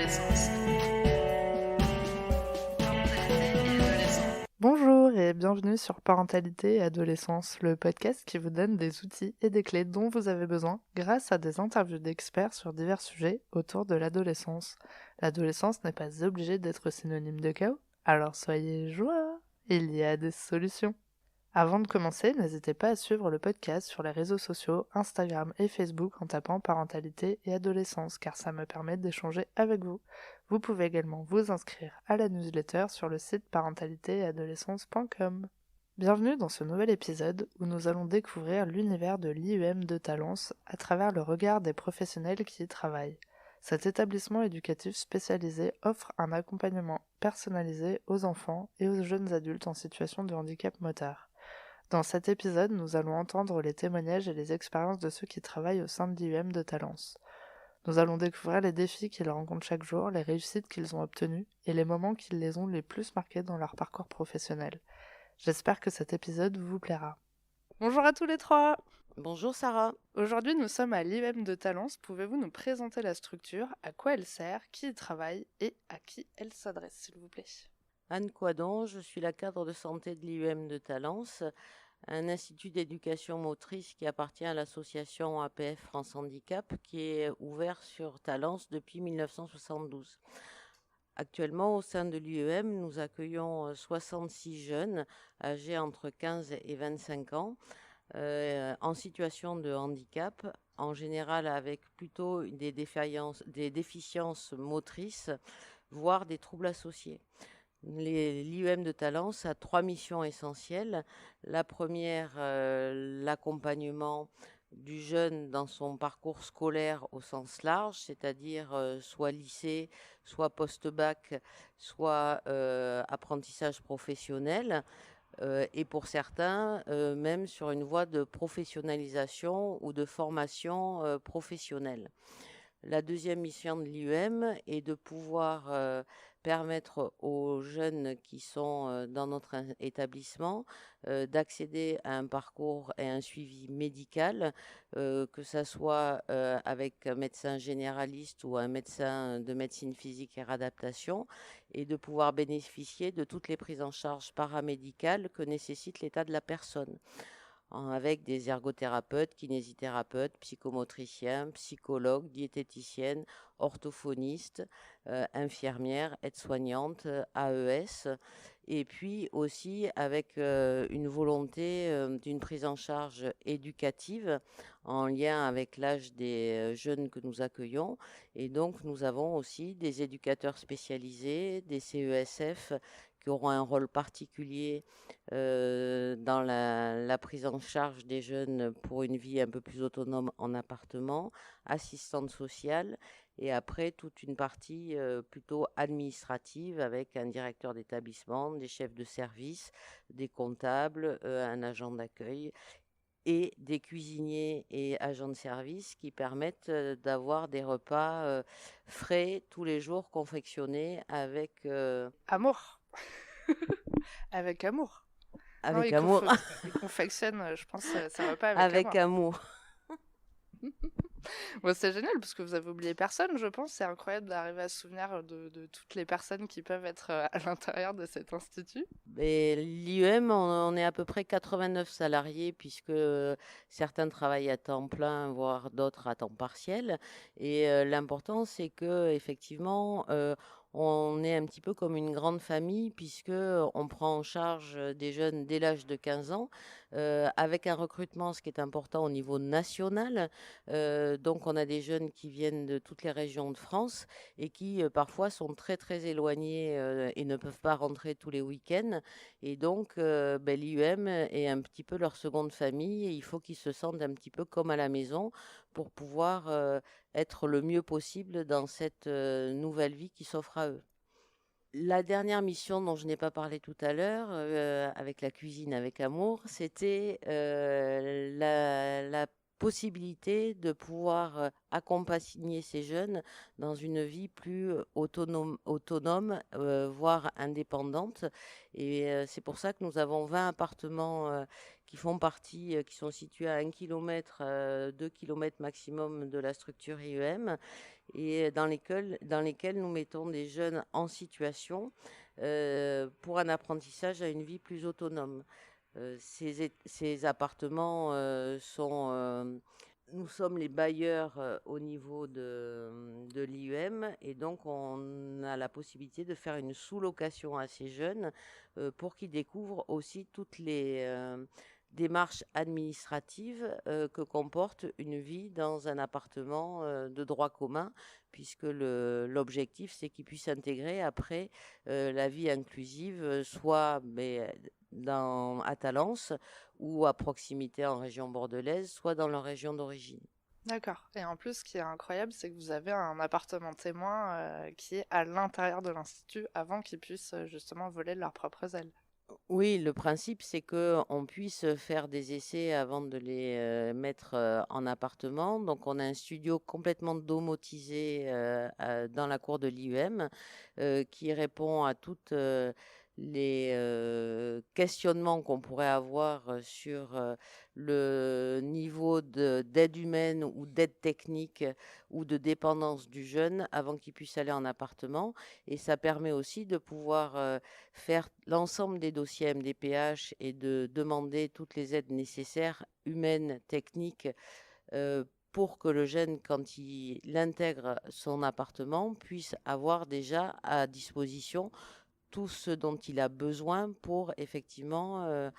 adolescence. Parentalité et adolescence. Bonjour et bienvenue sur Parentalité et Adolescence, le podcast qui vous donne des outils et des clés dont vous avez besoin grâce à des interviews d'experts sur divers sujets autour de l'adolescence. L'adolescence n'est pas obligée d'être synonyme de chaos, alors soyez joie, il y a des solutions. Avant de commencer, n'hésitez pas à suivre le podcast sur les réseaux sociaux, Instagram et Facebook en tapant Parentalité et Adolescence car ça me permet d'échanger avec vous. Vous pouvez également vous inscrire à la newsletter sur le site parentalitéetadolescence.com. Bienvenue dans ce nouvel épisode où nous allons découvrir l'univers de l'IEM de Talence à travers le regard des professionnels qui y travaillent. Cet établissement éducatif spécialisé offre un accompagnement personnalisé aux enfants et aux jeunes adultes en situation de handicap moteur. Dans cet épisode, nous allons entendre les témoignages et les expériences de ceux qui travaillent au sein de l'IEM de Talence. Nous allons découvrir les défis qu'ils rencontrent chaque jour, les réussites qu'ils ont obtenues et les moments qui les ont les plus marqués dans leur parcours professionnel. J'espère que cet épisode vous plaira. Bonjour à tous les trois! Bonjour Sarah. Aujourd'hui, nous sommes à l'IEM de Talence. Pouvez-vous nous présenter la structure, à quoi elle sert, qui y travaille et à qui elle s'adresse, s'il vous plaît? Anne Coidon, je suis la cadre de santé de l'IEM de Talence, un institut d'éducation motrice qui appartient à l'association APF France Handicap qui est ouvert sur Talence depuis 1972. Actuellement, au sein de l'IEM, nous accueillons 66 jeunes âgés entre 15 et 25 ans en situation de handicap, en général avec plutôt des déficiences motrices, voire des troubles associés. L'IEM de Talence a 3 missions essentielles. La première, l'accompagnement du jeune dans son parcours scolaire au sens large, c'est-à-dire soit lycée, soit post-bac, soit apprentissage professionnel, et pour certains, même sur une voie de professionnalisation ou de formation professionnelle. La deuxième mission de l'IEM est de pouvoir permettre aux jeunes qui sont dans notre établissement d'accéder à un parcours et un suivi médical, que ça soit avec un médecin généraliste ou un médecin de médecine physique et réadaptation, et de pouvoir bénéficier de toutes les prises en charge paramédicales que nécessite l'état de la personne, avec des ergothérapeutes, kinésithérapeutes, psychomotriciens, psychologues, diététiciennes, orthophonistes, infirmières, aides-soignantes, AES, et puis aussi avec une volonté d'une prise en charge éducative en lien avec l'âge des jeunes que nous accueillons. Et donc nous avons aussi des éducateurs spécialisés, des CESF qui auront un rôle particulier dans la prise en charge des jeunes pour une vie un peu plus autonome en appartement, assistante sociale, et après toute une partie plutôt administrative avec un directeur d'établissement, des chefs de service, des comptables, un agent d'accueil et des cuisiniers et agents de service qui permettent d'avoir des repas frais tous les jours, confectionnés avec Amour! Avec amour! Non, avec amour. il confectionne, je pense, ça va pas avec Avec amour. amour. Bon, c'est génial parce que vous avez oublié personne, je pense. C'est incroyable d'arriver à se souvenir de toutes les personnes qui peuvent être à l'intérieur de cet institut. Et l'IEM, on est à peu près 89 salariés puisque certains travaillent à temps plein, voire d'autres à temps partiel. Et l'important, c'est que effectivement, on est un petit peu comme une grande famille puisque on prend en charge des jeunes dès l'âge de 15 ans, avec un recrutement, ce qui est important au niveau national. Donc, on a des jeunes qui viennent de toutes les régions de France et qui parfois sont très très éloignés et ne peuvent pas rentrer tous les week-ends. Et donc, l'IEM est un petit peu leur seconde famille et il faut qu'ils se sentent un petit peu comme à la maison pour pouvoir être le mieux possible dans cette nouvelle vie qui s'offre à eux. La dernière mission dont je n'ai pas parlé tout à l'heure, avec la cuisine avec amour, c'était la possibilité de pouvoir accompagner ces jeunes dans une vie plus autonome, voire indépendante. Et c'est pour ça que nous avons 20 appartements qui font partie, qui sont situés à 1 kilomètre, 2 kilomètres maximum de la structure IEM, et dans lesquels nous mettons des jeunes en situation pour un apprentissage à une vie plus autonome. Ces appartements nous sommes les bailleurs au niveau de l'IEM, et donc on a la possibilité de faire une sous-location à ces jeunes pour qu'ils découvrent aussi toutes les démarches administratives que comporte une vie dans un appartement de droit commun, puisque l'objectif, c'est qu'ils puissent intégrer après la vie inclusive, soit à Talence ou à proximité en région bordelaise, soit dans leur région d'origine. D'accord. Et en plus, ce qui est incroyable, c'est que vous avez un appartement témoin qui est à l'intérieur de l'institut avant qu'ils puissent justement voler de leurs propres ailes. Oui, le principe, c'est que on puisse faire des essais avant de les mettre en appartement. Donc, on a un studio complètement domotisé dans la cour de l'IUM qui répond à toutes les questionnements qu'on pourrait avoir sur le niveau d'aide humaine ou d'aide technique ou de dépendance du jeune avant qu'il puisse aller en appartement. Et ça permet aussi de pouvoir faire l'ensemble des dossiers MDPH et de demander toutes les aides nécessaires, humaines, techniques, pour que le jeune, quand il intègre son appartement, puisse avoir déjà à disposition tout ce dont il a besoin pour effectivement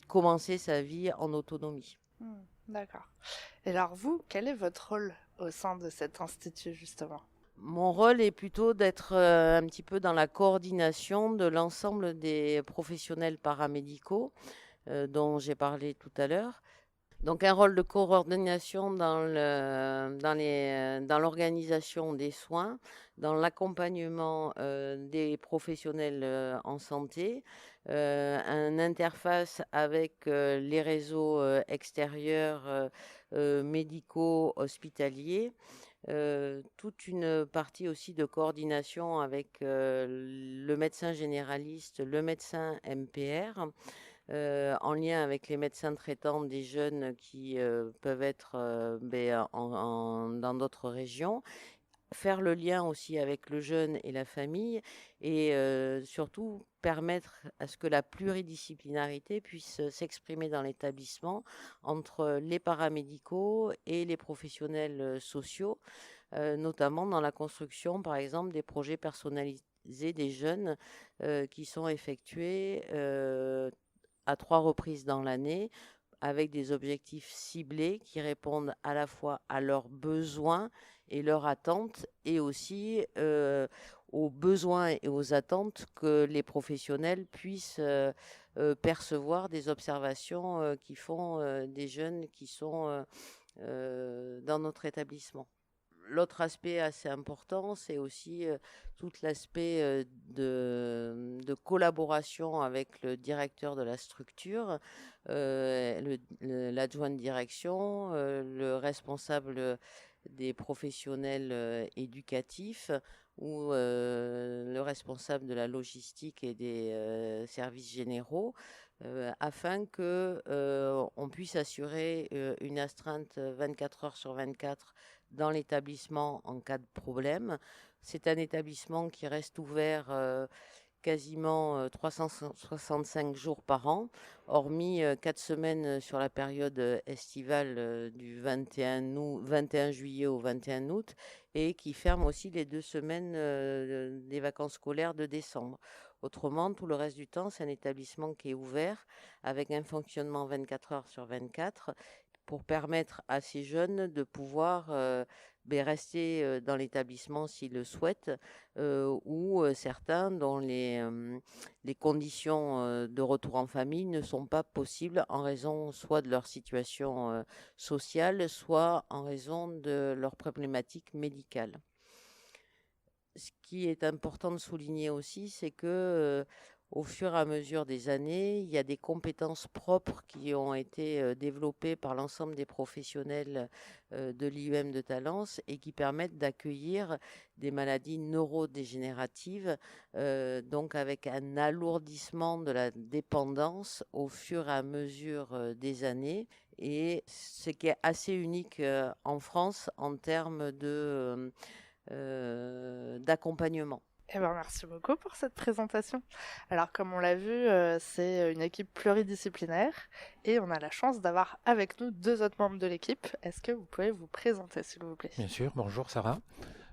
commencer sa vie en autonomie. D'accord. Et alors vous, quel est votre rôle au sein de cet institut justement? Mon rôle est plutôt d'être un petit peu dans la coordination de l'ensemble des professionnels paramédicaux dont j'ai parlé tout à l'heure. Donc un rôle de coordination dans l'organisation des soins, dans l'accompagnement des professionnels en santé, une interface avec les réseaux extérieurs médicaux, hospitaliers, toute une partie aussi de coordination avec le médecin généraliste, le médecin MPR, en lien avec les médecins traitants des jeunes qui peuvent être dans d'autres régions, faire le lien aussi avec le jeune et la famille, et surtout permettre à ce que la pluridisciplinarité puisse s'exprimer dans l'établissement entre les paramédicaux et les professionnels sociaux, notamment dans la construction, par exemple, des projets personnalisés des jeunes qui sont effectués à 3 reprises dans l'année, avec des objectifs ciblés qui répondent à la fois à leurs besoins et leurs attentes, et aussi aux besoins et aux attentes que les professionnels puissent percevoir des observations qui font des jeunes qui sont dans notre établissement. L'autre aspect assez important, c'est aussi tout l'aspect de collaboration avec le directeur de la structure, l'adjoint de direction, le responsable des professionnels éducatifs, ou le responsable de la logistique et des services généraux, afin que on puisse assurer une astreinte 24 heures sur 24 dans l'établissement en cas de problème. C'est un établissement qui reste ouvert quasiment 365 jours par an, hormis 4 semaines sur la période estivale du 21 juillet au 21 août, et qui ferme aussi les 2 semaines des vacances scolaires de décembre. Autrement, tout le reste du temps, c'est un établissement qui est ouvert avec un fonctionnement 24 heures sur 24, pour permettre à ces jeunes de pouvoir rester dans l'établissement s'ils le souhaitent, ou certains dont les conditions de retour en famille ne sont pas possibles en raison soit de leur situation sociale, soit en raison de leurs problématiques médicales. Ce qui est important de souligner aussi, c'est que au fur et à mesure des années. Il y a des compétences propres qui ont été développées par l'ensemble des professionnels de l'IUM de Talence et qui permettent d'accueillir des maladies neurodégénératives, donc avec un alourdissement de la dépendance au fur et à mesure des années. Et ce qui est assez unique en France en termes d'accompagnement. Eh ben, merci beaucoup pour cette présentation. Alors, comme on l'a vu, c'est une équipe pluridisciplinaire et on a la chance d'avoir avec nous 2 autres membres de l'équipe. Est-ce que vous pouvez vous présenter, s'il vous plaît? Bien sûr, bonjour Sarah.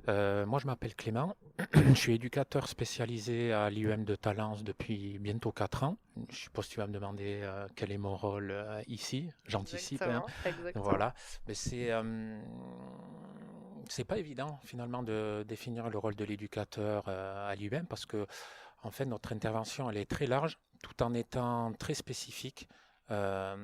Moi je m'appelle Clément, je suis éducateur spécialisé à l'IUM de Talence depuis bientôt 4 ans. Je suppose que tu vas me demander quel est mon rôle ici, j'anticipe. Hein. Exactement. Voilà, mais c'est pas évident finalement de définir le rôle de l'éducateur à l'IUM parce que en fait notre intervention elle est très large tout en étant très spécifique à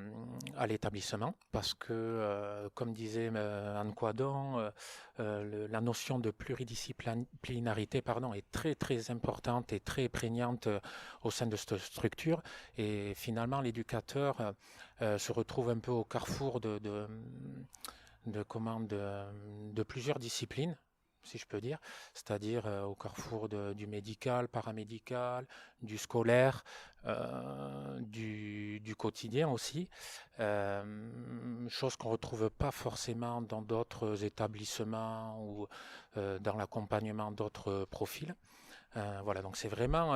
l'établissement parce que, comme disait Anne Coidon, la notion de pluridisciplinarité est très très importante et très prégnante au sein de cette structure et finalement l'éducateur se retrouve un peu au carrefour de plusieurs disciplines si je peux dire, c'est-à-dire au carrefour du médical, paramédical, du scolaire, du quotidien aussi, chose qu'on ne retrouve pas forcément dans d'autres établissements ou dans l'accompagnement d'autres profils. Voilà, donc c'est vraiment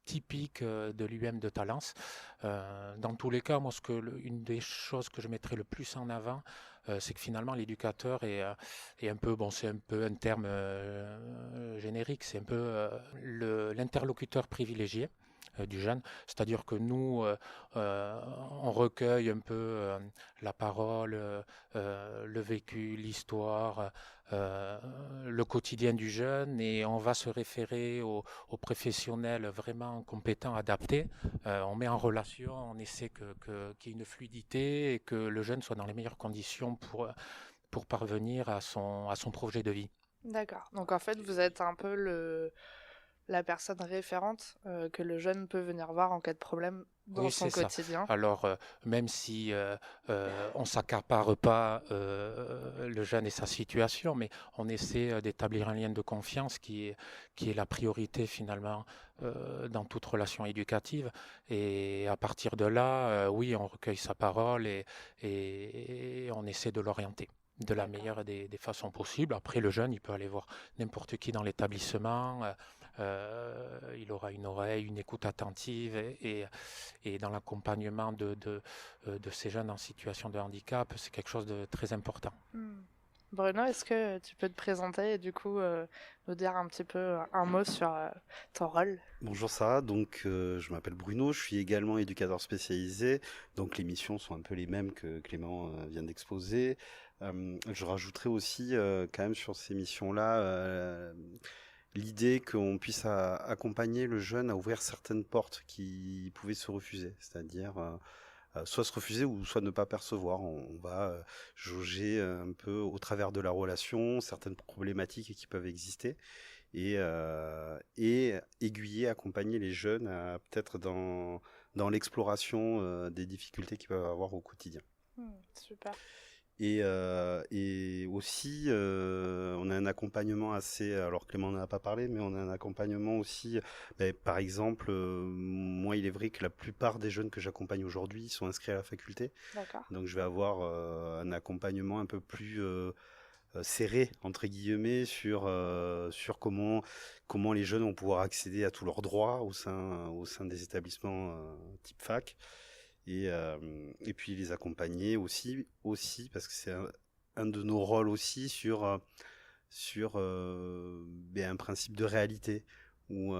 typique de l'UM de Talence. Dans tous les cas, moi, une des choses que je mettrais le plus en avant, c'est que finalement l'éducateur est un peu, bon, c'est un peu un terme générique, c'est un peu l'interlocuteur privilégié du jeune, c'est-à-dire que nous, on recueille un peu la parole, le vécu, l'histoire, le quotidien du jeune et on va se référer aux professionnels vraiment compétents, adaptés. On met en relation, on essaie qu'il y ait une fluidité et que le jeune soit dans les meilleures conditions pour parvenir à son projet de vie. D'accord. Donc en fait, vous êtes un peu la personne référente que le jeune peut venir voir en cas de problème dans Oui, son c'est ça. quotidien. Alors, même si on s'accapare pas le jeune et sa situation, mais on essaie d'établir un lien de confiance qui est la priorité finalement dans toute relation éducative. Et à partir de là, oui, on recueille sa parole et on essaie de l'orienter de la meilleure des façons possibles. Après, le jeune, il peut aller voir n'importe qui dans l'établissement. Il aura une oreille, une écoute attentive et dans l'accompagnement de ces jeunes en situation de handicap, c'est quelque chose de très important. Bruno, est-ce que tu peux te présenter et du coup nous dire un petit peu un mot sur ton rôle? Bonjour Sarah, donc je m'appelle Bruno, je suis également éducateur spécialisé, donc les missions sont un peu les mêmes que Clément vient d'exposer. Je rajouterai aussi quand même sur ces missions-là l'idée qu'on puisse accompagner le jeune à ouvrir certaines portes qui pouvaient se refuser, c'est-à-dire soit se refuser ou soit ne pas percevoir. On va jauger un peu au travers de la relation certaines problématiques qui peuvent exister et aiguiller, accompagner les jeunes peut-être dans l'exploration des difficultés qu'ils peuvent avoir au quotidien. Super. Et aussi, on a un accompagnement assez... Alors Clément n'en a pas parlé, mais on a un accompagnement aussi... par exemple, moi, il est vrai que la plupart des jeunes que j'accompagne aujourd'hui sont inscrits à la faculté. D'accord. Donc je vais avoir un accompagnement un peu plus serré, entre guillemets, sur comment les jeunes vont pouvoir accéder à tous leurs droits au sein des établissements type fac. Et puis les accompagner aussi parce que c'est un de nos rôles aussi sur un principe de réalité où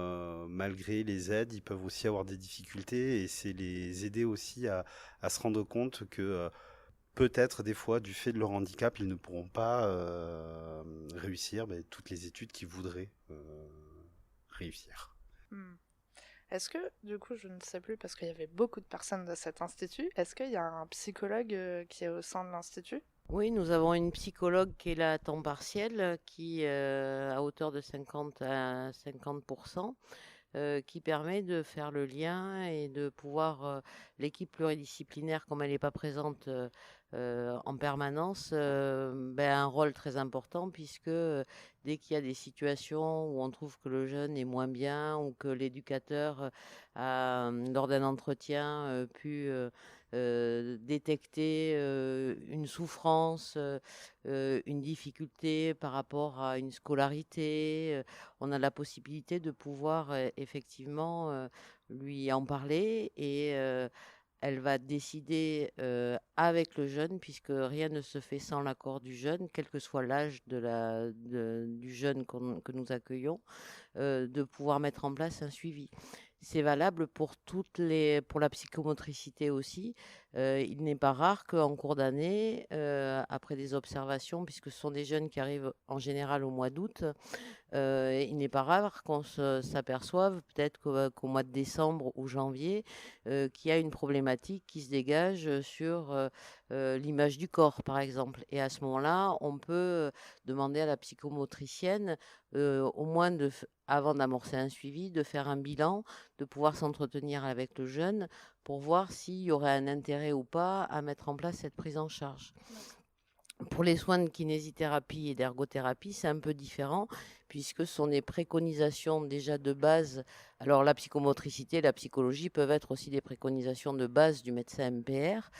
malgré les aides, ils peuvent aussi avoir des difficultés et c'est les aider aussi à se rendre compte que peut-être des fois, du fait de leur handicap, ils ne pourront pas réussir toutes les études qu'ils voudraient réussir. Est-ce que, du coup, je ne sais plus, parce qu'il y avait beaucoup de personnes dans cet institut, est-ce qu'il y a un psychologue qui est au sein de l'institut? Oui, nous avons une psychologue qui est là à temps partiel, qui à hauteur de 50 à 50%. qui permet de faire le lien et de pouvoir, l'équipe pluridisciplinaire, comme elle n'est pas présente en permanence, a un rôle très important puisque dès qu'il y a des situations où on trouve que le jeune est moins bien ou que l'éducateur a, lors d'un entretien, pu détecter une souffrance, une difficulté par rapport à une scolarité, on a la possibilité de pouvoir effectivement lui en parler et elle va décider avec le jeune, puisque rien ne se fait sans l'accord du jeune, quel que soit l'âge du jeune que nous accueillons, de pouvoir mettre en place un suivi. C'est valable pour pour la psychomotricité aussi. Il n'est pas rare qu'en cours d'année, après des observations, puisque ce sont des jeunes qui arrivent en général au mois d'août, il n'est pas rare qu'on s'aperçoive, peut-être qu'au mois de décembre ou janvier, qu'il y a une problématique qui se dégage sur l'image du corps, par exemple. Et à ce moment-là, on peut demander à la psychomotricienne, au moins avant d'amorcer un suivi, de faire un bilan, de pouvoir s'entretenir avec le jeune pour voir s'il y aurait un intérêt ou pas à mettre en place cette prise en charge. Pour les soins de kinésithérapie et d'ergothérapie, c'est un peu différent puisque ce sont des préconisations déjà de base. Alors la psychomotricité, la psychologie peuvent être aussi des préconisations de base du médecin MPR,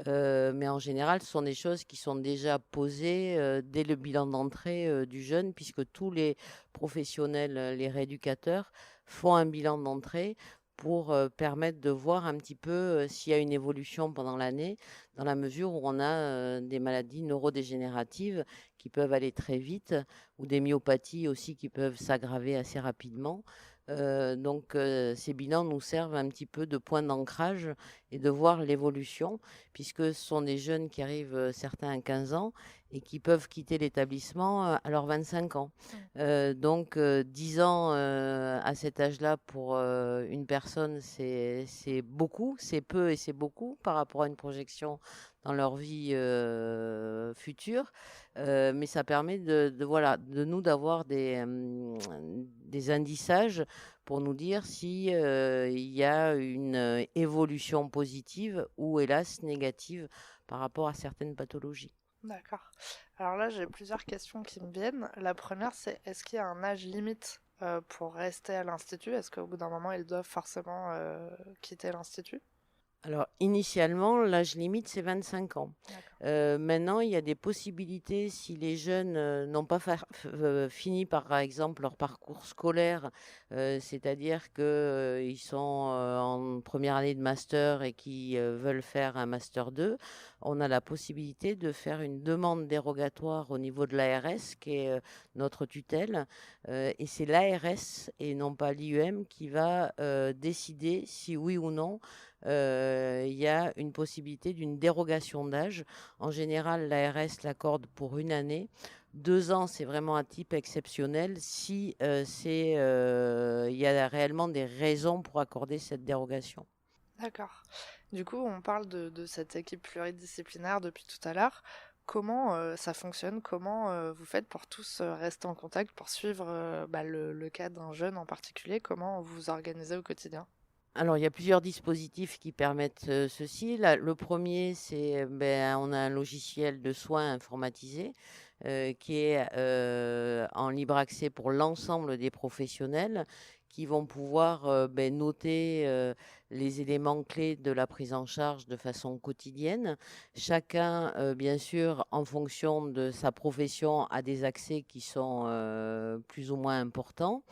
mais en général, ce sont des choses qui sont déjà posées dès le bilan d'entrée du jeune, puisque tous les professionnels, les rééducateurs, font un bilan d'entrée pour permettre de voir un petit peu s'il y a une évolution pendant l'année, dans la mesure où on a des maladies neurodégénératives qui peuvent aller très vite, ou des myopathies aussi qui peuvent s'aggraver assez rapidement. Donc ces bilans nous servent un petit peu de point d'ancrage et de voir l'évolution, puisque ce sont des jeunes qui arrivent, certains à 15 ans, et qui peuvent quitter l'établissement à leurs 25 ans. Donc 10 ans à cet âge-là pour une personne, c'est beaucoup, c'est peu et c'est beaucoup par rapport à une projection dans leur vie future. Mais ça permet voilà, de nous d'avoir des indicages pour nous dire si il y a une évolution positive ou hélas négative par rapport à certaines pathologies. D'accord. Alors là, j'ai plusieurs questions qui me viennent. La première, c'est est-ce qu'il y a un âge limite pour rester à l'institut? Est-ce qu'au bout d'un moment, ils doivent forcément quitter l'institut? Alors, initialement, l'âge limite, c'est 25 ans. Maintenant, il y a des possibilités, si les jeunes n'ont pas fini, par exemple, leur parcours scolaire, c'est-à-dire qu'ils sont en première année de master et qui veulent faire un master 2, on a la possibilité de faire une demande dérogatoire au niveau de l'ARS, qui est notre tutelle, et c'est l'ARS et non pas l'IUM qui va décider si oui ou non il y a une possibilité d'une dérogation d'âge. En général, l'ARS l'accorde pour une année. 2 ans, c'est vraiment un type exceptionnel si il y a réellement des raisons pour accorder cette dérogation. D'accord. Du coup, on parle de cette équipe pluridisciplinaire depuis tout à l'heure. Comment ça fonctionne? Comment vous faites pour tous rester en contact, pour suivre le cas d'un jeune en particulier? Comment vous vous organisez au quotidien? Alors, il y a plusieurs dispositifs qui permettent ceci. Le premier, c'est on a un logiciel de soins informatisé qui est en libre accès pour l'ensemble des professionnels qui vont pouvoir noter les éléments clés de la prise en charge de façon quotidienne. Chacun, bien sûr, en fonction de sa profession, a des accès qui sont plus ou moins importants.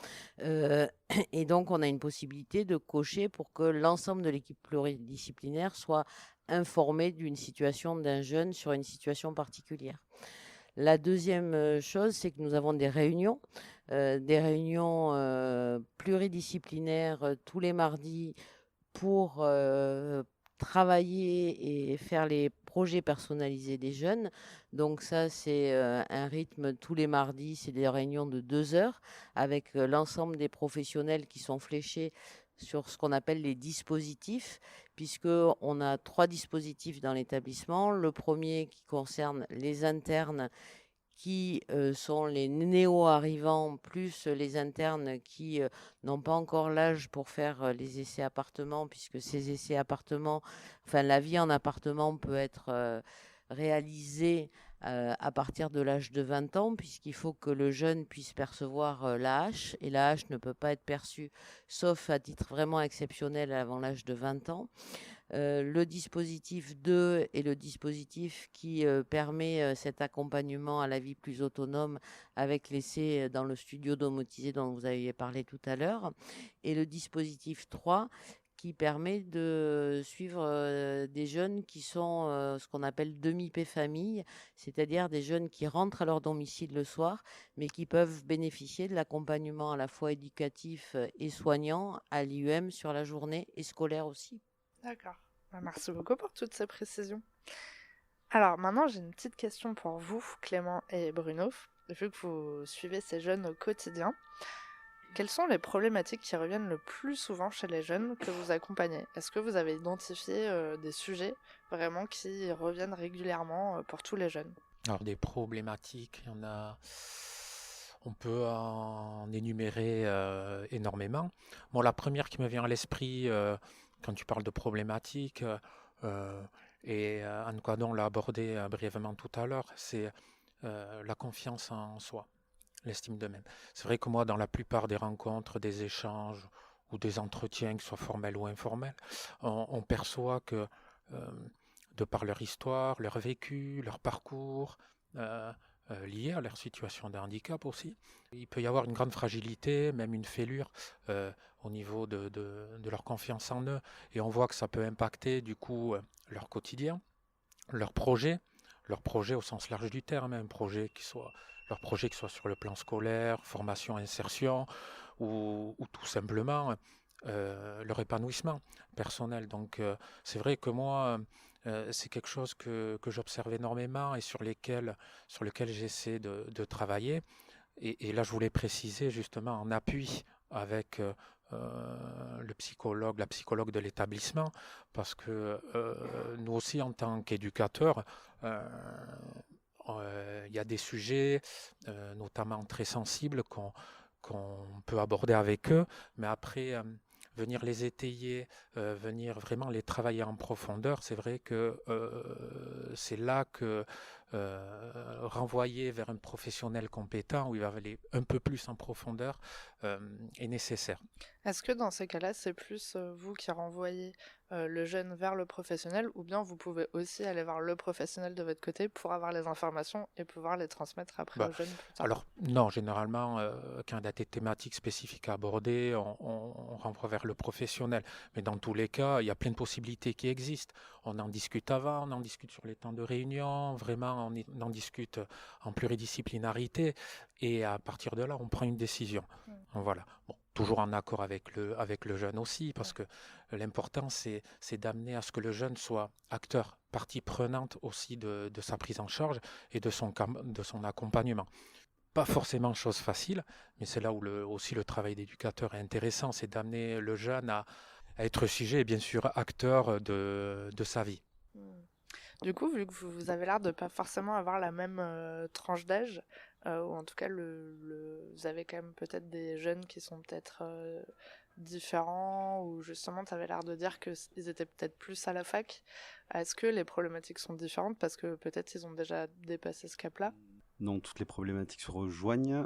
Et donc, on a une possibilité de cocher pour que l'ensemble de l'équipe pluridisciplinaire soit informé d'une situation d'un jeune sur une situation particulière. La deuxième chose, c'est que nous avons des réunions pluridisciplinaires tous les mardis pour travailler et faire les projets personnalisés des jeunes. Donc ça, c'est un rythme tous les mardis, c'est des réunions de 2 heures avec l'ensemble des professionnels qui sont fléchés sur ce qu'on appelle les dispositifs, puisqu'on a 3 dispositifs dans l'établissement. Le premier qui concerne les internes qui sont les néo-arrivants, plus les internes qui n'ont pas encore l'âge pour faire les essais appartements, puisque ces essais appartements, enfin la vie en appartement peut être réalisée à partir de l'âge de 20 ans, puisqu'il faut que le jeune puisse percevoir l'AH, et l'AH ne peut pas être perçue, sauf à titre vraiment exceptionnel avant l'âge de 20 ans. Le dispositif 2 est le dispositif qui permet cet accompagnement à la vie plus autonome avec l'essai dans le studio domotisé dont vous aviez parlé tout à l'heure. Et le dispositif 3 qui permet de suivre des jeunes qui sont ce qu'on appelle demi-P-famille, c'est-à-dire des jeunes qui rentrent à leur domicile le soir, mais qui peuvent bénéficier de l'accompagnement à la fois éducatif et soignant à l'IUM sur la journée et scolaire aussi. D'accord. Merci beaucoup pour toutes ces précisions. Alors maintenant, j'ai une petite question pour vous, Clément et Bruno. Vu que vous suivez ces jeunes au quotidien, quelles sont les problématiques qui reviennent le plus souvent chez les jeunes que vous accompagnez? Est-ce que vous avez identifié des sujets vraiment qui reviennent régulièrement pour tous les jeunes? Alors des problématiques, il y en a, on peut en énumérer énormément. Bon, la première qui me vient à l'esprit quand tu parles de problématiques, et Anne Quadon l'a abordé brièvement tout à l'heure, c'est la confiance en soi, l'estime d'eux-mêmes. C'est vrai que moi, dans la plupart des rencontres, des échanges ou des entretiens, que ce soit formels ou informels, on perçoit que de par leur histoire, leur vécu, leur parcours, liés à leur situation de handicap aussi, il peut y avoir une grande fragilité, même une fêlure au niveau de leur confiance en eux. Et on voit que ça peut impacter du coup leur quotidien, leurs projets au sens large du terme, leur projet qui soit sur le plan scolaire, formation, insertion, ou tout simplement leur épanouissement personnel. Donc c'est vrai que moi, c'est quelque chose que j'observe énormément et sur lequel j'essaie de travailler. Et là, je voulais préciser justement en appui avec la psychologue de l'établissement, parce que nous aussi, en tant qu'éducateurs, il y a des sujets, notamment très sensibles, qu'on peut aborder avec eux, mais après, venir les étayer, venir vraiment les travailler en profondeur, c'est vrai que c'est là que renvoyer vers un professionnel compétent où il va aller un peu plus en profondeur est nécessaire. Est-ce que dans ces cas-là, c'est plus vous qui renvoyez le jeune vers le professionnel, ou bien vous pouvez aussi aller vers le professionnel de votre côté pour avoir les informations et pouvoir les transmettre après au jeune plus tard? Alors non, généralement, quand il y a des thématiques spécifiques à aborder, on renvoie vers le professionnel. Mais dans tous les cas, il y a plein de possibilités qui existent. On en discute avant, on en discute sur les temps de réunion, vraiment on en discute en pluridisciplinarité, et à partir de là, on prend une décision. Voilà. Bon, toujours en accord avec le jeune aussi, parce que l'important, c'est d'amener à ce que le jeune soit acteur, partie prenante aussi de sa prise en charge et de son accompagnement. Pas forcément chose facile, mais c'est là où aussi le travail d'éducateur est intéressant, c'est d'amener le jeune à être sujet et bien sûr acteur de sa vie. Du coup, vu que vous avez l'air de pas forcément avoir la même tranche d'âge, ou en tout cas vous avez quand même peut-être des jeunes qui sont peut-être différents, ou justement tu avais l'air de dire qu'ils étaient peut-être plus à la fac. Est-ce que les problématiques sont différentes parce que peut-être ils ont déjà dépassé ce cap-là? Non, toutes les problématiques se rejoignent.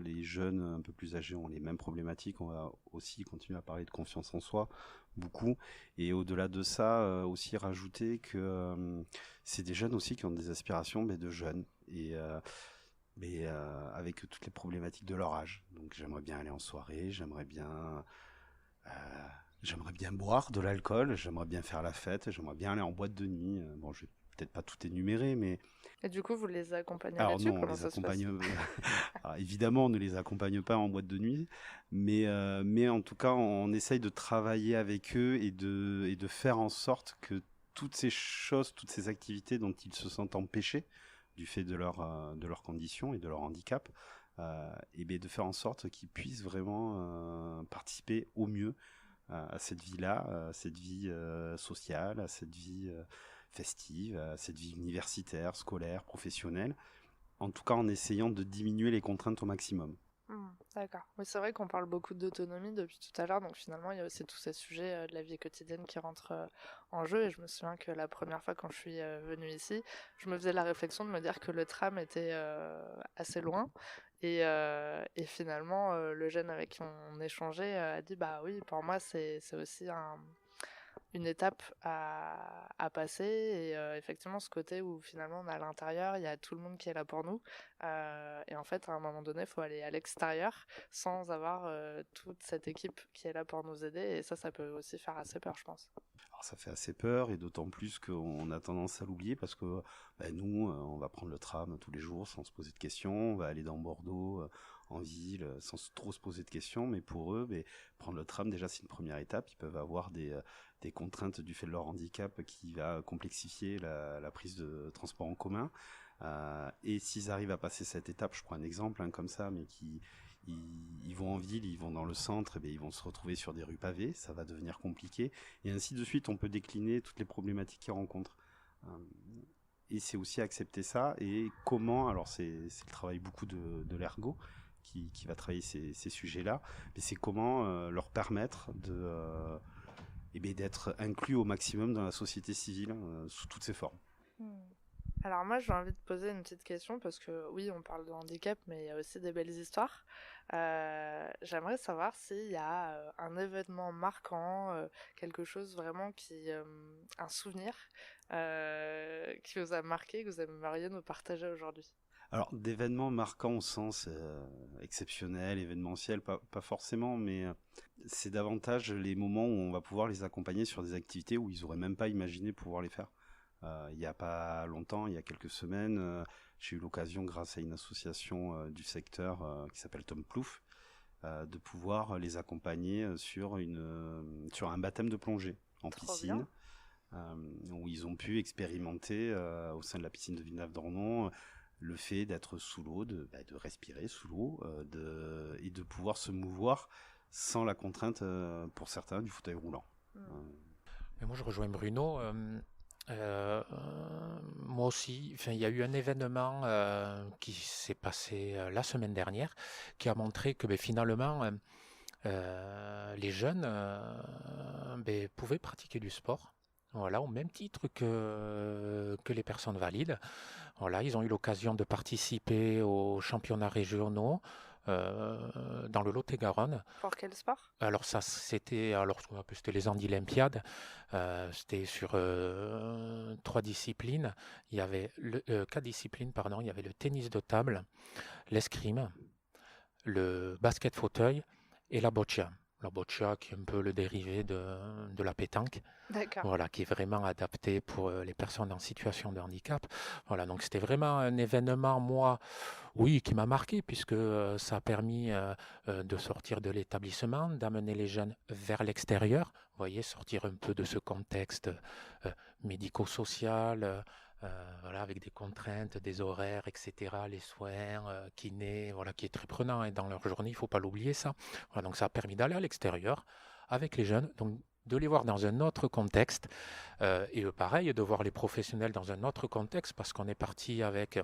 Les jeunes un peu plus âgés ont les mêmes problématiques. On va aussi continuer à parler de confiance en soi, beaucoup. Et au-delà de ça, aussi rajouter que c'est des jeunes aussi qui ont des aspirations de jeunes. Et avec toutes les problématiques de leur âge. Donc j'aimerais bien aller en soirée, j'aimerais bien boire de l'alcool, j'aimerais bien faire la fête, j'aimerais bien aller en boîte de nuit. Bon, je vais peut-être pas tout énumérer, mais... Et du coup, vous les accompagnez Alors là-dessus? non, on Comment les ça se passe? accompagne... Alors, évidemment, on ne les accompagne pas en boîte de nuit, mais en tout cas, on essaye de travailler avec eux et de faire en sorte que toutes ces choses, toutes ces activités dont ils se sentent empêchés, du fait de leurs conditions et de leur handicap, et bien de faire en sorte qu'ils puissent vraiment participer au mieux à cette vie-là, à cette vie sociale, à cette vie festive, à cette vie universitaire, scolaire, professionnelle, en tout cas en essayant de diminuer les contraintes au maximum. D'accord. Oui, c'est vrai qu'on parle beaucoup d'autonomie depuis tout à l'heure, donc finalement, il y a aussi tous ces sujets de la vie quotidienne qui rentrent en jeu. Et je me souviens que la première fois quand je suis venue ici, je me faisais la réflexion de me dire que le tram était assez loin. Et finalement, le jeune avec qui on échangeait a dit, bah oui, pour moi, c'est aussi une étape à passer. Et effectivement, ce côté où finalement on est à l'intérieur, il y a tout le monde qui est là pour nous. Et en fait, à un moment donné, il faut aller à l'extérieur sans avoir toute cette équipe qui est là pour nous aider. Et ça peut aussi faire assez peur, je pense. Alors ça fait assez peur, et d'autant plus qu'on a tendance à l'oublier, parce que nous, on va prendre le tram tous les jours sans se poser de questions, on va aller dans Bordeaux, en ville, sans trop se poser de questions, mais pour eux, prendre le tram, déjà c'est une première étape. Ils peuvent avoir des contraintes du fait de leur handicap qui va complexifier la prise de transport en commun. Et s'ils arrivent à passer cette étape, je prends un exemple comme ça, mais ils vont en ville, ils vont dans le centre, ils vont se retrouver sur des rues pavées, ça va devenir compliqué, et ainsi de suite. On peut décliner toutes les problématiques qu'ils rencontrent. Et c'est aussi accepter ça, et comment, alors c'est le travail beaucoup de l'ergo qui va travailler ces sujets-là, mais c'est comment leur permettre d'être inclus au maximum dans la société civile, sous toutes ses formes. Alors moi, j'ai envie de poser une petite question, parce que oui, on parle de handicap, mais il y a aussi des belles histoires. J'aimerais savoir s'il y a un événement marquant, quelque chose vraiment un souvenir qui vous a marqué, que vous aimeriez nous partager aujourd'hui. Alors, d'événements marquants au sens exceptionnel, événementiel, pas forcément, mais c'est davantage les moments où on va pouvoir les accompagner sur des activités où ils n'auraient même pas imaginé pouvoir les faire. Il n'y a pas longtemps, il y a quelques semaines, j'ai eu l'occasion, grâce à une association du secteur qui s'appelle Tom Plouf, de pouvoir les accompagner sur un baptême de plongée en piscine, où ils ont pu expérimenter au sein de la piscine de Villeneuve-d'Ornon le fait d'être sous l'eau, de respirer sous l'eau, et de pouvoir se mouvoir sans la contrainte, pour certains, du fauteuil roulant. Mais moi, je rejoins Bruno. Moi aussi, il y a eu un événement qui s'est passé la semaine dernière, qui a montré que finalement les jeunes pouvaient pratiquer du sport, voilà, au même titre que les personnes valides. Voilà, ils ont eu l'occasion de participer aux championnats régionaux dans le Lot-et-Garonne. Pour quel sport ? Alors c'était les Andilympiades. C'était sur 3 disciplines. Il y avait 4 disciplines, pardon. Il y avait le tennis de table, l'escrime, le basket fauteuil et la boccia. La boccia qui est un peu le dérivé de la pétanque. D'accord. Voilà, qui est vraiment adapté pour les personnes en situation de handicap. Voilà, donc c'était vraiment un événement, moi, oui, qui m'a marqué, puisque ça a permis de sortir de l'établissement, d'amener les jeunes vers l'extérieur. Vous voyez, sortir un peu de ce contexte médico-social, voilà, avec des contraintes, des horaires, etc., les soins, kinés, voilà, qui est très prenant dans leur journée, il ne faut pas l'oublier ça. Voilà, donc ça a permis d'aller à l'extérieur avec les jeunes, donc de les voir dans un autre contexte, et pareil, de voir les professionnels dans un autre contexte, parce qu'on est parti avec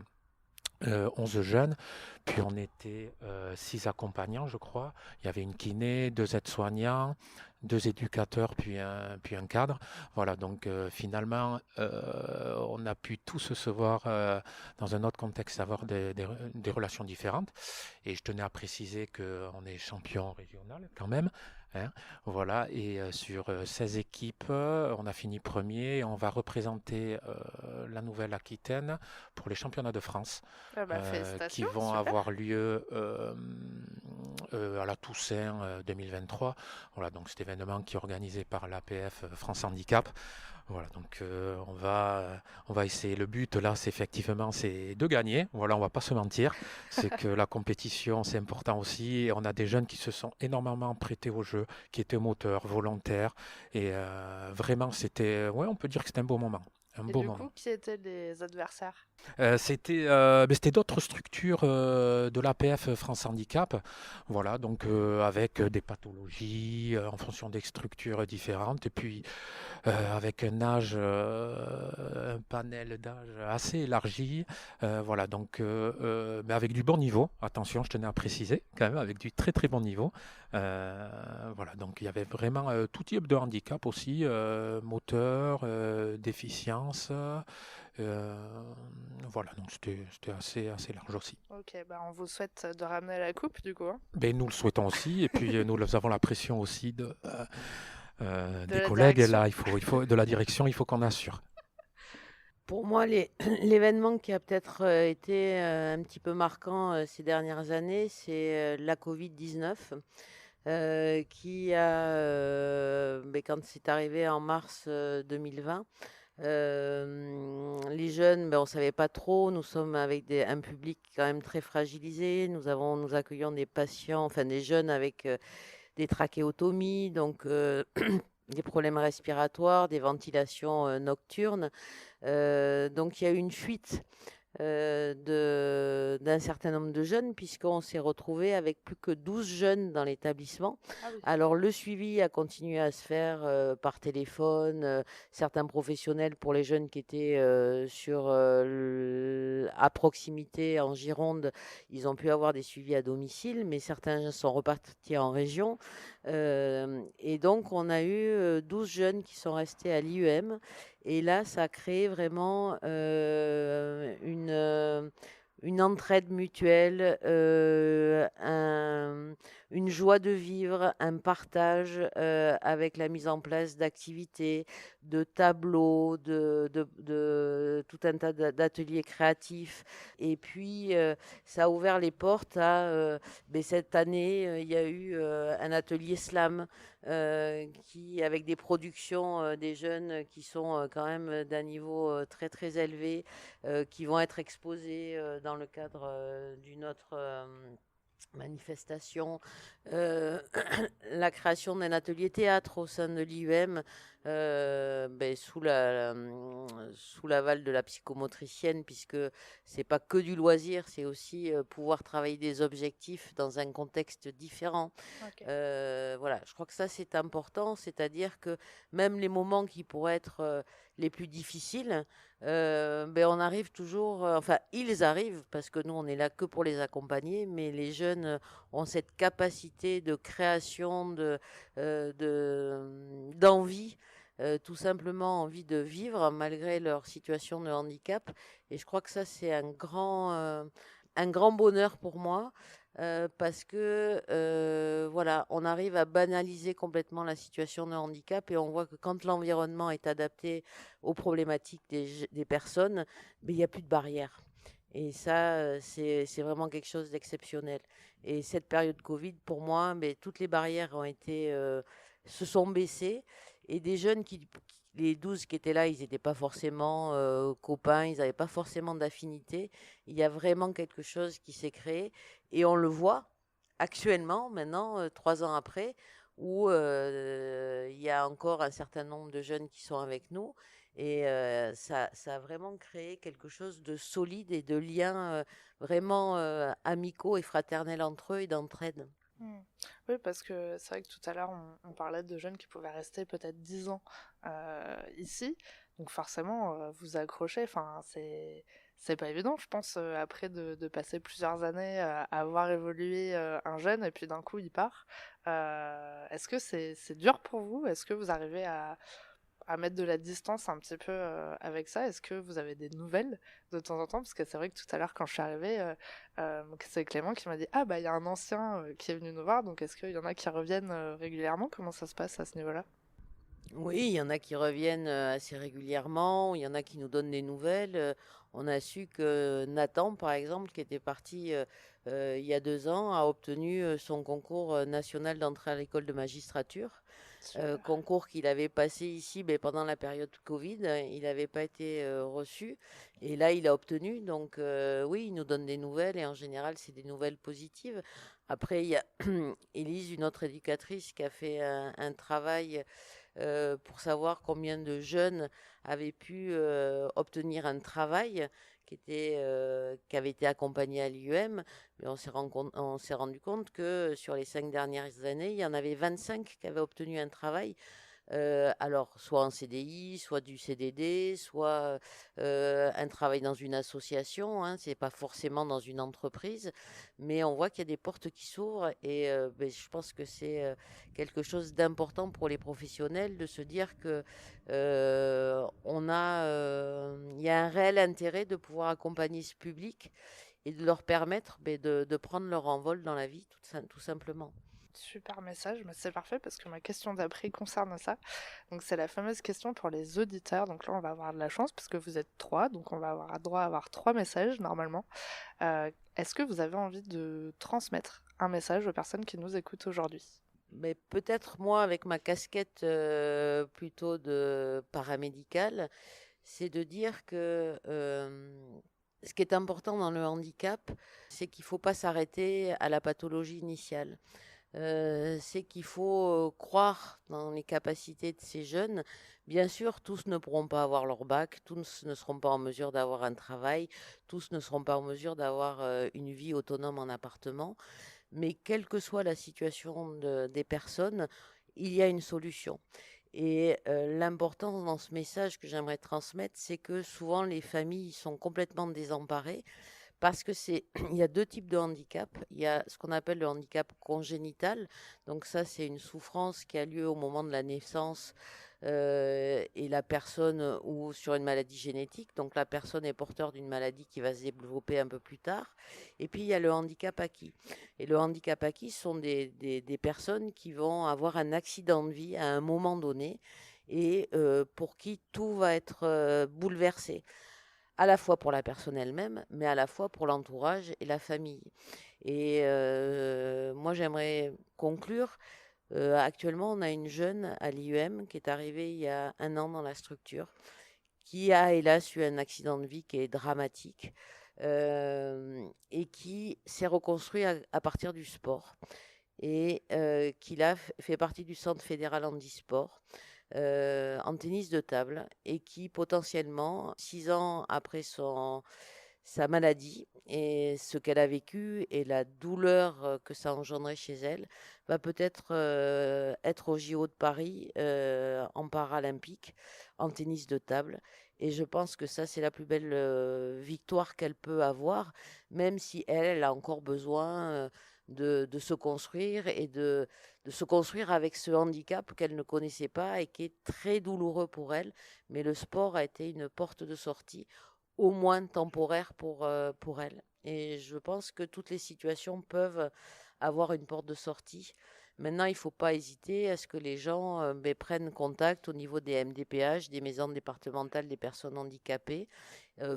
11 jeunes, puis on était 6 accompagnants, je crois. Il y avait une kiné, 2 aides-soignants, 2 éducateurs, puis un cadre. Voilà, donc finalement, on a pu tous se voir dans un autre contexte, avoir des relations différentes. Et je tenais à préciser qu'on est champion régional quand même. Hein, voilà, et sur 16 équipes, on a fini premier. On va représenter la Nouvelle-Aquitaine pour les championnats de France qui vont avoir lieu à la Toussaint 2023. Voilà, donc cet événement qui est organisé par l'APF France Handicap. Voilà, donc on va essayer. Le but là, c'est de gagner. Voilà, on va pas se mentir. C'est que la compétition, c'est important aussi. Et on a des jeunes qui se sont énormément prêtés au jeu, qui étaient moteurs, volontaires. Et vraiment, on peut dire que c'était un beau moment. un Et beau du moment. coup, qui étaient les adversaires? C'était d'autres structures de l'APF France Handicap, voilà, donc avec des pathologies en fonction des structures différentes, et puis avec un panel d'âge assez élargi, voilà, donc mais avec du bon niveau. Attention, je tenais à préciser quand même, avec du très très bon niveau. Voilà, donc il y avait vraiment tout type de handicap aussi, moteur, déficience. Euh, voilà, donc c'était assez large aussi. Ok, bah on vous souhaite de ramener la coupe du coup, hein, Mais nous le souhaitons aussi, et puis nous avons la pression aussi de des la collègues, et direction. là, de la direction, il faut qu'on assure. Pour moi, l'événement qui a peut-être été un petit peu marquant ces dernières années, c'est la Covid-19, qui a, quand c'est arrivé en mars 2020, les jeunes, on ne savait pas trop. Nous sommes avec un public quand même très fragilisé. Nous accueillons des patients, enfin des jeunes avec des trachéotomies, donc des problèmes respiratoires, des ventilations nocturnes. Donc il y a eu une fuite d'un certain nombre de jeunes, puisqu'on s'est retrouvé avec plus que 12 jeunes dans l'établissement. Ah oui. Alors le suivi a continué à se faire par téléphone. Certains professionnels, pour les jeunes qui étaient à proximité en Gironde, ils ont pu avoir des suivis à domicile, mais certains sont repartis en région. Et donc on a eu 12 jeunes qui sont restés à l'IEM. Et là, ça a créé vraiment une entraide mutuelle, une joie de vivre, un partage avec la mise en place d'activités, de tableaux, de tout un tas d'ateliers créatifs. Et puis, ça a ouvert les portes à... cette année, il y a eu un atelier slam avec des productions des jeunes qui sont quand même d'un niveau très très élevé, qui vont être exposés dans le cadre d'une autre manifestation, la création d'un atelier théâtre au sein de l'IUM, sous l'aval de la psychomotricienne, puisque c'est pas que du loisir, c'est aussi pouvoir travailler des objectifs dans un contexte différent. Ok. Voilà, je crois que ça c'est important, c'est-à-dire que même les moments qui pourraient être les plus difficiles, on arrive toujours, ils arrivent, parce que nous on est là que pour les accompagner, mais les jeunes ont cette capacité de création, d'envie, tout simplement envie de vivre malgré leur situation de handicap. Et je crois que ça c'est un grand bonheur pour moi. Parce que voilà, on arrive à banaliser complètement la situation de handicap, et on voit que quand l'environnement est adapté aux problématiques des personnes, il n'y a plus de barrières. Et ça, c'est vraiment quelque chose d'exceptionnel. Et cette période Covid, pour moi, toutes les barrières se sont baissées, et des jeunes les 12 qui étaient là, ils n'étaient pas forcément copains, ils n'avaient pas forcément d'affinité. Il y a vraiment quelque chose qui s'est créé, et on le voit actuellement, maintenant, 3 ans après, où il y a encore un certain nombre de jeunes qui sont avec nous. Et ça a vraiment créé quelque chose de solide et de liens vraiment amicaux et fraternels entre eux et d'entraide. Oui, parce que c'est vrai que tout à l'heure, on parlait de jeunes qui pouvaient rester peut-être 10 ans ici. Donc forcément, vous accrochez. Enfin, c'est pas évident, je pense, après de passer plusieurs années à avoir évolué un jeune et puis d'un coup, il part. Est-ce que c'est dur pour vous? Est-ce que vous arrivez à mettre de la distance un petit peu avec ça? Est-ce que vous avez des nouvelles de temps en temps? Parce que c'est vrai que tout à l'heure, quand je suis arrivée, c'est Clément qui m'a dit ah bah il y a un ancien qui est venu nous voir, donc est-ce qu'il y en a qui reviennent régulièrement? Comment ça se passe à ce niveau-là? Oui, il y en a qui reviennent assez régulièrement, il y en a qui nous donnent des nouvelles. On a su que Nathan, par exemple, qui était parti il y a 2 ans, a obtenu son concours national d'entrée à l'école de magistrature. Super. Concours qu'il avait passé ici pendant la période Covid. Il n'avait pas été reçu, et là il a obtenu. Donc oui, il nous donne des nouvelles, et en général c'est des nouvelles positives. Après, il y a Élise, une autre éducatrice, qui a fait un travail pour savoir combien de jeunes avaient pu obtenir un travail qui avait été accompagné à l'IUM, mais on s'est rendu compte que sur les 5 dernières années, il y en avait 25 qui avaient obtenu un travail. Alors, soit en CDI, soit du CDD, soit un travail dans une association, hein, c'est pas forcément dans une entreprise, mais on voit qu'il y a des portes qui s'ouvrent et je pense que c'est quelque chose d'important pour les professionnels de se dire que il y a un réel intérêt de pouvoir accompagner ce public et de leur permettre de prendre leur envol dans la vie, tout simplement. Super message, mais c'est parfait parce que ma question d'après concerne ça. Donc c'est la fameuse question pour les auditeurs. Donc là on va avoir de la chance parce que vous êtes 3, donc on va avoir droit à avoir 3 messages normalement. Est-ce que vous avez envie de transmettre un message aux personnes qui nous écoutent aujourd'hui? Mais peut-être moi, avec ma casquette plutôt de paramédicale, c'est de dire que ce qui est important dans le handicap, c'est qu'il ne faut pas s'arrêter à la pathologie initiale. C'est qu'il faut croire dans les capacités de ces jeunes. Bien sûr, tous ne pourront pas avoir leur bac, tous ne seront pas en mesure d'avoir un travail, tous ne seront pas en mesure d'avoir une vie autonome en appartement, mais quelle que soit la situation des personnes, il y a une solution. Et l'important dans ce message que j'aimerais transmettre, c'est que souvent les familles sont complètement désemparées parce que il y a 2 types de handicap. Il y a ce qu'on appelle le handicap congénital. Donc ça, c'est une souffrance qui a lieu au moment de la naissance et la personne, ou sur une maladie génétique. Donc la personne est porteur d'une maladie qui va se développer un peu plus tard. Et puis il y a le handicap acquis. Et le handicap acquis sont des personnes qui vont avoir un accident de vie à un moment donné et pour qui tout va être bouleversé, à la fois pour la personne elle-même, mais à la fois pour l'entourage et la famille. Et moi, j'aimerais conclure. Actuellement, on a une jeune à l'IUM qui est arrivée il y a 1 an dans la structure, qui a hélas eu un accident de vie qui est dramatique et qui s'est reconstruit à partir du sport. Et qui là fait partie du Centre fédéral handisport. En tennis de table et qui potentiellement, 6 ans après sa maladie et ce qu'elle a vécu et la douleur que ça a engendré chez elle, va peut-être être au JO de Paris en paralympique, en tennis de table. Et je pense que ça, c'est la plus belle victoire qu'elle peut avoir, même si elle a encore besoin de se construire et de se construire avec ce handicap qu'elle ne connaissait pas et qui est très douloureux pour elle. Mais le sport a été une porte de sortie, au moins temporaire pour elle. Et je pense que toutes les situations peuvent avoir une porte de sortie. Maintenant, il ne faut pas hésiter à ce que les gens prennent contact au niveau des MDPH, des maisons départementales des personnes handicapées,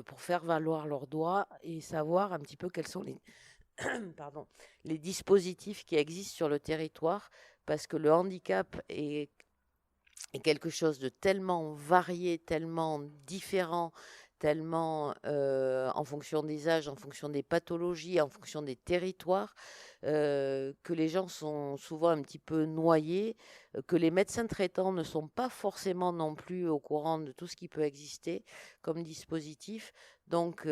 pour faire valoir leurs droits et savoir un petit peu quels sont les dispositifs qui existent sur le territoire, parce que le handicap est quelque chose de tellement varié, tellement différent, tellement en fonction des âges, en fonction des pathologies, en fonction des territoires, que les gens sont souvent un petit peu noyés, que les médecins traitants ne sont pas forcément non plus au courant de tout ce qui peut exister comme dispositif. Donc,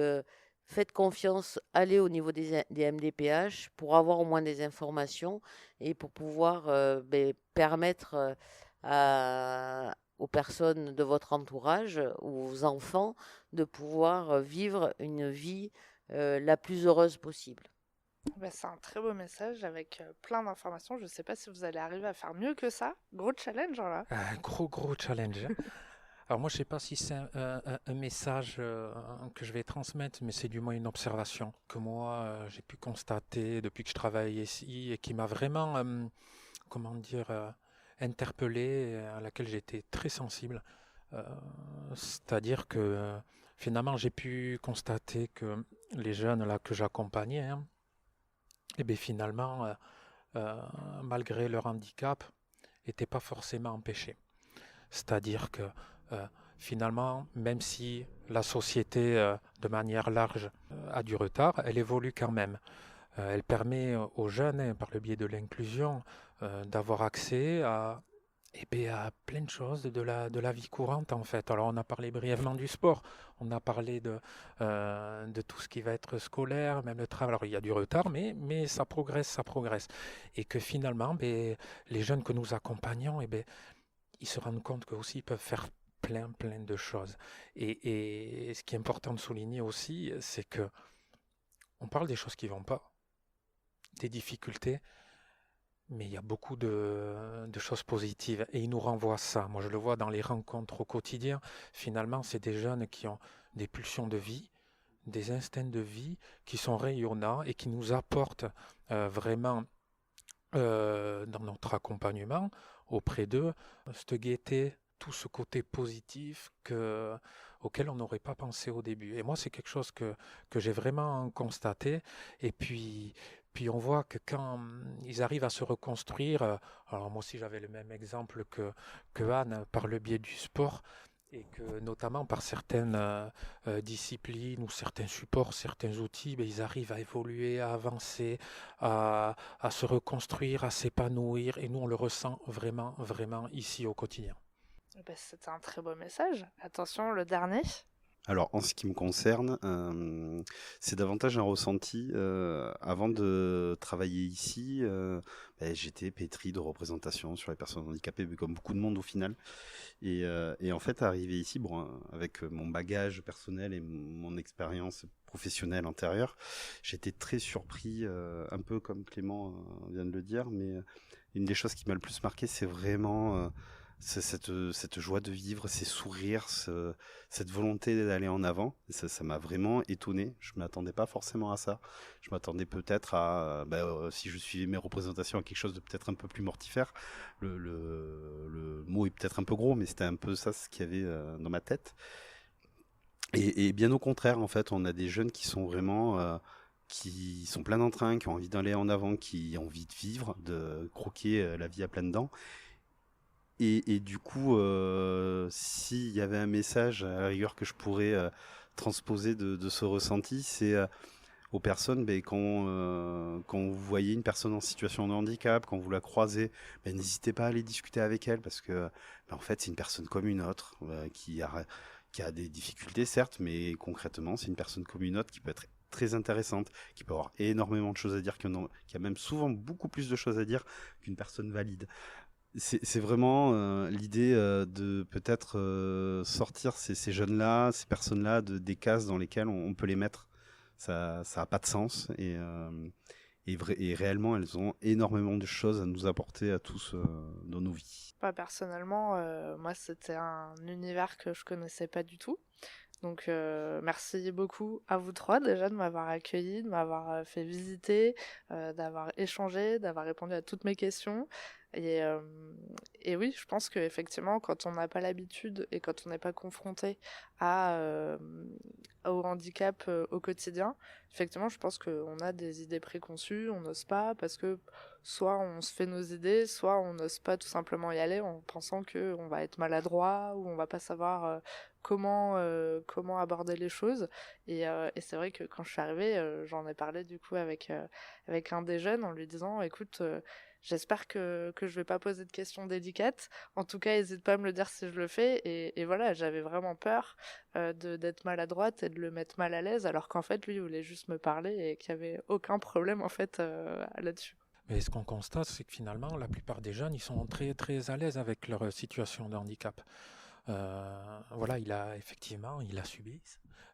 faites confiance, allez au niveau des MDPH pour avoir au moins des informations et pour pouvoir permettre aux personnes de votre entourage, aux enfants, de pouvoir vivre une vie la plus heureuse possible. C'est un très beau message avec plein d'informations. Je ne sais pas si vous allez arriver à faire mieux que ça. Gros challenge là. Un gros challenge. Alors moi, je ne sais pas si c'est un message que je vais transmettre, mais c'est du moins une observation que moi, j'ai pu constater depuis que je travaille ici et qui m'a vraiment, interpellé, à laquelle j'ai été très sensible. C'est-à-dire que finalement, j'ai pu constater que les jeunes là que j'accompagnais, et bien finalement, malgré leur handicap, n'étaient pas forcément empêchés. C'est-à-dire que finalement, même si la société, de manière large, a du retard, elle évolue quand même. Elle permet aux jeunes, par le biais de l'inclusion, d'avoir accès à Et bien, à plein de choses de la vie courante en fait. Alors on a parlé brièvement du sport, on a parlé de tout ce qui va être scolaire, même le travail. Alors il y a du retard, mais ça progresse, ça progresse. Et que finalement, ben, les jeunes que nous accompagnons, ben, ils se rendent compte qu'eux aussi ils peuvent faire plein de choses. Et ce qui est important de souligner aussi, c'est que on parle des choses qui vont pas, des difficultés, mais il y a beaucoup de choses positives et ils nous renvoient ça. Moi, je le vois dans les rencontres au quotidien. Finalement, c'est des jeunes qui ont des pulsions de vie, des instincts de vie qui sont rayonnants et qui nous apportent vraiment dans notre accompagnement auprès d'eux cette gaieté, tout ce côté positif auquel on n'aurait pas pensé au début. Et moi, c'est quelque chose que j'ai vraiment constaté. Et puis on voit que quand ils arrivent à se reconstruire, alors moi aussi j'avais le même exemple que Anne par le biais du sport, et que notamment par certaines disciplines ou certains supports, certains outils, ben, ils arrivent à évoluer, à avancer, à se reconstruire, à s'épanouir. Et nous, on le ressent vraiment ici au quotidien. Eh ben, c'était un très beau message. Attention, le dernier. Alors, en ce qui me concerne, c'est davantage un ressenti. Avant de travailler ici, j'étais pétri de représentations sur les personnes handicapées, comme beaucoup de monde au final. Et en fait, arrivé ici, bon, avec mon bagage personnel et mon expérience professionnelle antérieure, j'étais très surpris, un peu comme Clément vient de le dire, mais une des choses qui m'a le plus marqué, c'est vraiment c'est cette joie de vivre, ces sourires, cette volonté d'aller en avant. Et ça m'a vraiment étonné. Je ne m'attendais pas forcément à ça. Je m'attendais peut-être à, si je suivais mes représentations, à quelque chose de peut-être un peu plus mortifère. Le mot est peut-être un peu gros, mais c'était un peu ça ce qu'il y avait dans ma tête. Et bien au contraire, en fait, on a des jeunes qui sont vraiment qui sont pleins d'entrain, qui ont envie d'aller en avant, qui ont envie de vivre, de croquer la vie à pleines dents. Et du coup, s'il y avait un message à la rigueur que je pourrais transposer de ce ressenti, c'est aux personnes, quand vous voyez une personne en situation de handicap, quand vous la croisez, n'hésitez pas à aller discuter avec elle parce que en fait, c'est une personne comme une autre qui a des difficultés, certes, mais concrètement, c'est une personne comme une autre qui peut être très intéressante, qui peut avoir énormément de choses à dire, qui a même souvent beaucoup plus de choses à dire qu'une personne valide. C'est vraiment l'idée de peut-être sortir ces jeunes-là, ces personnes-là des cases dans lesquelles on peut les mettre. Ça a pas de sens et réellement elles ont énormément de choses à nous apporter à tous dans nos vies. Personnellement, moi c'était un univers que je connaissais pas du tout. Donc merci beaucoup à vous trois déjà de m'avoir accueilli, de m'avoir fait visiter, d'avoir échangé, d'avoir répondu à toutes mes questions. Et oui, je pense qu'effectivement, quand on n'a pas l'habitude et quand on n'est pas confronté au handicap au quotidien, effectivement, je pense qu'on a des idées préconçues, on n'ose pas parce que soit on se fait nos idées, soit on n'ose pas tout simplement y aller en pensant qu'on va être maladroit ou on va pas savoir comment aborder les choses. Et c'est vrai que quand je suis arrivée, j'en ai parlé du coup avec un des jeunes en lui disant écoute, j'espère que je vais pas poser de questions délicates. En tout cas, n'hésite pas à me le dire si je le fais. Et voilà, j'avais vraiment peur d'être maladroite et de le mettre mal à l'aise, alors qu'en fait, lui, il voulait juste me parler et qu'il y avait aucun problème en fait là-dessus. Mais ce qu'on constate, c'est que finalement, la plupart des jeunes, ils sont très à l'aise avec leur situation de handicap. Voilà, il a subi,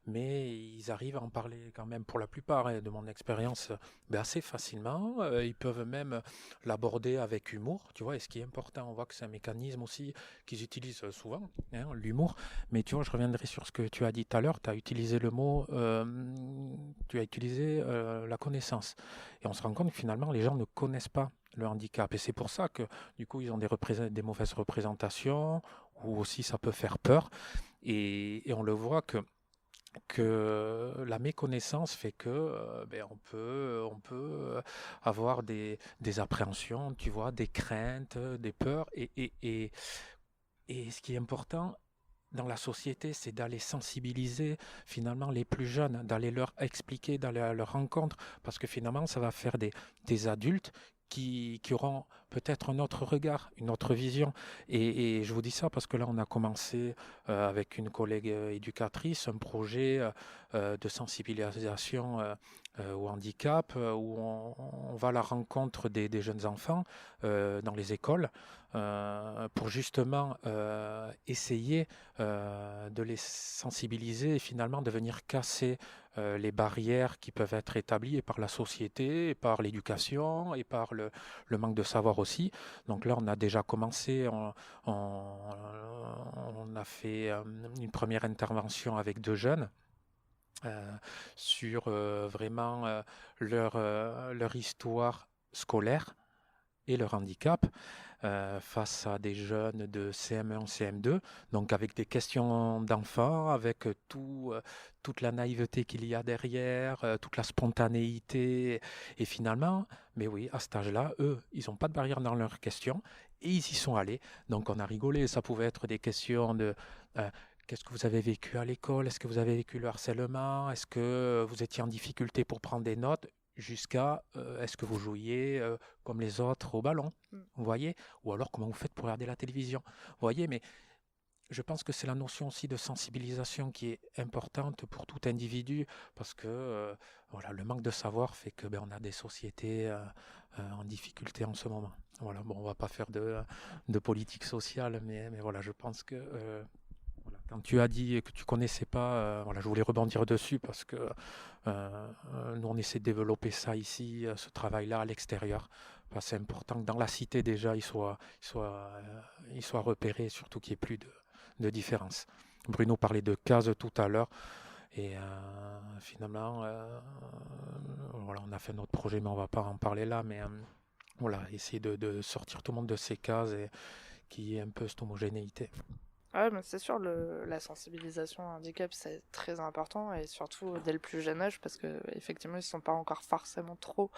mais ils arrivent à en parler quand même pour la plupart, de mon expérience, assez facilement. Ils peuvent même l'aborder avec humour, tu vois, et ce qui est important, on voit que c'est un mécanisme aussi qu'ils utilisent souvent, hein, l'humour. Mais tu vois, je reviendrai sur ce que tu as dit tout à l'heure, tu as utilisé le mot, la connaissance. Et on se rend compte que finalement, les gens ne connaissent pas le handicap. Et c'est pour ça que, du coup, ils ont des mauvaises représentations, ou aussi ça peut faire peur. Et on le voit que la méconnaissance fait que on peut avoir des appréhensions, tu vois, des craintes, des peurs. Et ce qui est important dans la société, c'est d'aller sensibiliser finalement les plus jeunes, d'aller leur expliquer, d'aller à leur rencontre, parce que finalement, ça va faire des adultes qui auront peut-être un autre regard, une autre vision. Et je vous dis ça parce que là, on a commencé avec une collègue éducatrice un projet de sensibilisation au handicap où on va à la rencontre des jeunes enfants dans les écoles pour justement essayer de les sensibiliser et finalement de venir casser les barrières qui peuvent être établies par la société, et par l'éducation et par le manque de savoir aussi. Donc là, on a déjà commencé, on a fait une première intervention avec 2 jeunes sur vraiment leur histoire scolaire et leur handicap face à des jeunes de CM1, CM2, donc avec des questions d'enfants, avec toute la naïveté qu'il y a derrière, toute la spontanéité. Et finalement, mais oui, à cet âge-là, eux, ils n'ont pas de barrière dans leurs questions et ils y sont allés. Donc on a rigolé, ça pouvait être des questions de... qu'est-ce que vous avez vécu à l'école? Est-ce que vous avez vécu le harcèlement? Est-ce que vous étiez en difficulté pour prendre des notes? Jusqu'à est-ce que vous jouiez comme les autres au ballon, vous voyez? Ou alors comment vous faites pour regarder la télévision, vous voyez? Mais je pense que c'est la notion aussi de sensibilisation qui est importante pour tout individu parce que voilà, le manque de savoir fait que on a des sociétés en difficulté en ce moment. Voilà, bon, on va pas faire de politique sociale, mais voilà, je pense que voilà, quand tu as dit que tu connaissais pas, voilà, je voulais rebondir dessus parce que nous on essaie de développer ça ici, ce travail-là à l'extérieur. Enfin, c'est important que dans la cité déjà il soit repéré, surtout qu'il n'y ait plus de différence. Bruno parlait de cases tout à l'heure et finalement, voilà, on a fait notre projet, mais on va pas en parler là, mais voilà, essayer de sortir tout le monde de ces cases et qu'il y ait un peu cette homogénéité. Ouais, mais c'est sûr, la sensibilisation au handicap, c'est très important, et surtout dès le plus jeune âge, parce que effectivement, ils sont pas encore forcément trop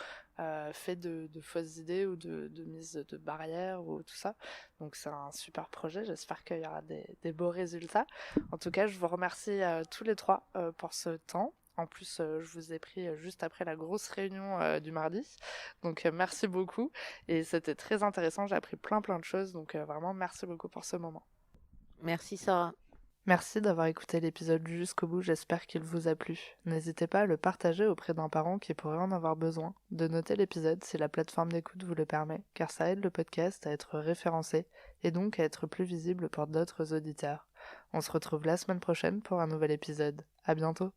faits de fausses idées ou de mise de barrières ou tout ça. Donc c'est un super projet, j'espère qu'il y aura des beaux résultats. En tout cas, je vous remercie tous les trois pour ce temps. En plus, je vous ai pris juste après la grosse réunion du mardi. Donc merci beaucoup. Et c'était très intéressant, j'ai appris plein de choses. Donc vraiment, merci beaucoup pour ce moment. Merci Sarah. Merci d'avoir écouté l'épisode jusqu'au bout, j'espère qu'il vous a plu. N'hésitez pas à le partager auprès d'un parent qui pourrait en avoir besoin, de noter l'épisode si la plateforme d'écoute vous le permet, car ça aide le podcast à être référencé et donc à être plus visible pour d'autres auditeurs. On se retrouve la semaine prochaine pour un nouvel épisode. À bientôt!